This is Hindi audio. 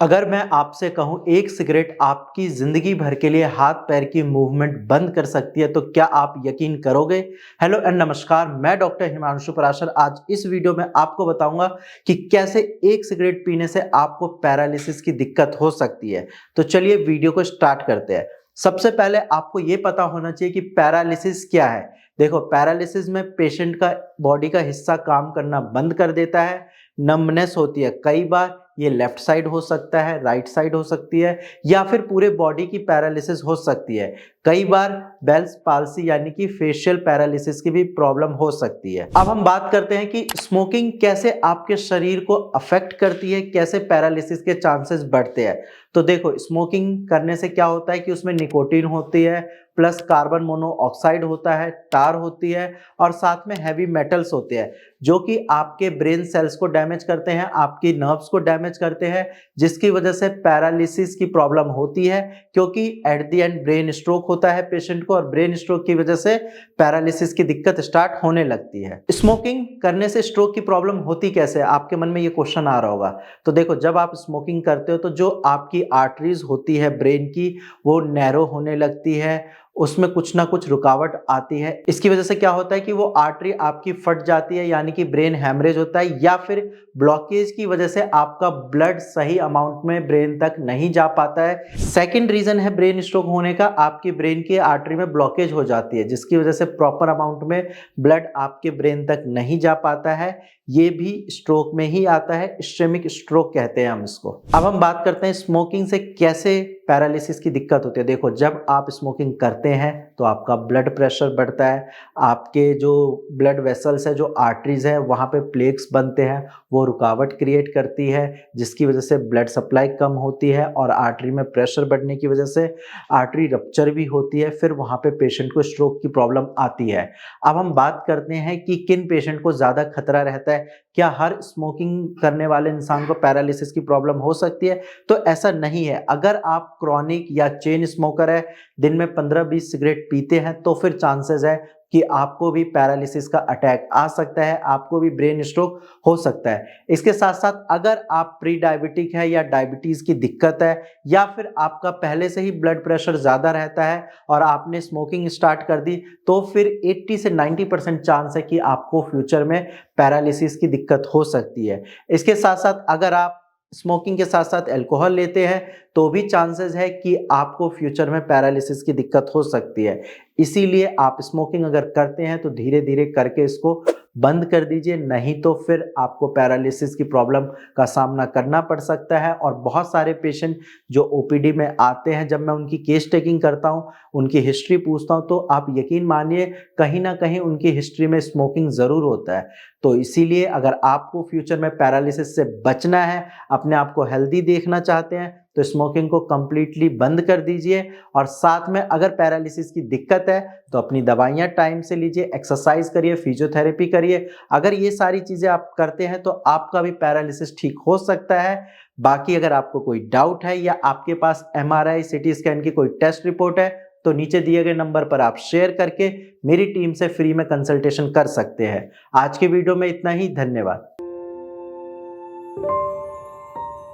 अगर मैं आपसे कहूं एक सिगरेट आपकी जिंदगी भर के लिए हाथ पैर की मूवमेंट बंद कर सकती है तो क्या आप यकीन करोगे। हेलो एंड नमस्कार, मैं डॉक्टर हिमांशु पराशर आज इस वीडियो में आपको बताऊंगा कि कैसे एक सिगरेट पीने से आपको पैरालिसिस की दिक्कत हो सकती है। तो चलिए वीडियो को स्टार्ट करते हैं। सबसे पहले आपको ये पता होना चाहिए कि पैरालिसिस क्या है। देखो, पैरालिसिस में पेशेंट का बॉडी का हिस्सा काम करना बंद कर देता है, नमनेस होती है। कई बार ये लेफ्ट साइड हो सकता है, राइट साइड हो सकती है, या फिर पूरे बॉडी की पैरालिसिस हो सकती है। कई बार बेल्स पाल्सी यानी कि फेशियल पैरालिसिस की भी प्रॉब्लम हो सकती है। अब हम बात करते हैं कि स्मोकिंग कैसे आपके शरीर को अफेक्ट करती है, कैसे पैरालिसिस के चांसेस बढ़ते हैं। तो देखो, स्मोकिंग करने से क्या होता है कि उसमें निकोटीन होती है, प्लस कार्बन मोनोऑक्साइड होता है, टार होती है और साथ में हैवी मेटल्स होते हैं जो कि आपके ब्रेन सेल्स को डैमेज करते हैं, आपकी नर्व्स को डैमेज करते हैं, जिसकी वजह से पैरालिसिस की प्रॉब्लम होती है। क्योंकि at the end brain stroke होता है पेशेंट को और ब्रेन स्ट्रोक की वजह से पैरालिसिस की दिक्कत स्टार्ट होने लगती है। स्मोकिंग करने से स्ट्रोक की प्रॉब्लम होती कैसे, आपके मन में ये क्वेश्चन आ रहा होगा। तो देखो, जब आप स्मोकिंग करते हो तो जो आपकी आर्टरीज होती है ब्रेन की, वो नैरो होने लगती है, उसमें कुछ ना कुछ रुकावट आती है। इसकी वजह से क्या होता है कि वो आर्टरी आपकी फट जाती है, यानी कि ब्रेन हैमरेज होता है, या फिर ब्लॉकेज की वजह से आपका ब्लड सही अमाउंट में ब्रेन तक नहीं जा पाता है। सेकंड रीजन है ब्रेन स्ट्रोक होने का, आपकी ब्रेन की आर्टरी में ब्लॉकेज हो जाती है, जिसकी वजह से प्रॉपर अमाउंट में ब्लड आपके ब्रेन तक नहीं जा पाता है। ये भी स्ट्रोक में ही आता है, इस्केमिक स्ट्रोक कहते हैं हम इसको। अब हम बात करते हैं स्मोकिंग से कैसे पैरालिसिस की दिक्कत होती है। देखो, जब आप स्मोकिंग करते हैं तो आपका ब्लड प्रेशर बढ़ता है, आपके जो ब्लड वेसल्स है, जो आर्टरीज है, वहाँ पे प्लेक्स बनते हैं, वो रुकावट क्रिएट करती है, जिसकी वजह से ब्लड सप्लाई कम होती है और आर्टरी में प्रेशर बढ़ने की वजह से आर्टरी रप्चर भी होती है। फिर वहाँ पे पेशेंट को स्ट्रोक की प्रॉब्लम आती है। अब हम बात करते हैं कि किन पेशेंट को ज़्यादा खतरा रहता है। क्या हर स्मोकिंग करने वाले इंसान को पैरालिसिस की प्रॉब्लम हो सकती है? तो ऐसा नहीं है। अगर आप क्रॉनिक या चेन स्मोकर है, दिन में 15-20 सिगरेट पीते हैं, तो फिर चांसेस है कि आपको भी पैरालिसिस का अटैक आ सकता है, आपको भी ब्रेन स्ट्रोक हो सकता है। इसके साथ साथ अगर आप प्री डायबिटिक है या डायबिटीज की दिक्कत है, या फिर आपका पहले से ही ब्लड प्रेशर ज़्यादा रहता है और आपने स्मोकिंग स्टार्ट कर दी, तो फिर 80 से 90% चांस है कि आपको फ्यूचर में पैरालिसिस की दिक्कत हो सकती है। इसके साथ साथ अगर आप स्मोकिंग के साथ साथ अल्कोहल लेते हैं तो भी चांसेस है कि आपको फ्यूचर में पैरालिसिस की दिक्कत हो सकती है। इसीलिए आप स्मोकिंग अगर करते हैं तो धीरे धीरे करके इसको बंद कर दीजिए, नहीं तो फिर आपको पैरालिसिस की प्रॉब्लम का सामना करना पड़ सकता है। और बहुत सारे पेशेंट जो ओपीडी में आते हैं, जब मैं उनकी केस टेकिंग करता हूं, उनकी हिस्ट्री पूछता हूं, तो आप यकीन मानिए कहीं ना कहीं उनकी हिस्ट्री में स्मोकिंग ज़रूर होता है। तो इसीलिए अगर आपको फ्यूचर में पैरालिसिस से बचना है, अपने आप को हेल्दी देखना चाहते हैं, तो स्मोकिंग को कंप्लीटली बंद कर दीजिए। और साथ में अगर पैरालिसिस की दिक्कत है तो अपनी दवाइयाँ टाइम से लीजिए, एक्सरसाइज करिए, फिजियोथेरेपी करिए। अगर ये सारी चीज़ें आप करते हैं तो आपका भी पैरालिसिस ठीक हो सकता है। बाकी अगर आपको कोई डाउट है या आपके पास एमआरआई, सीटी स्कैन की कोई टेस्ट रिपोर्ट है, तो नीचे दिए गए नंबर पर आप शेयर करके मेरी टीम से फ्री में कंसल्टेशन कर सकते हैं। आज के वीडियो में इतना ही, धन्यवाद।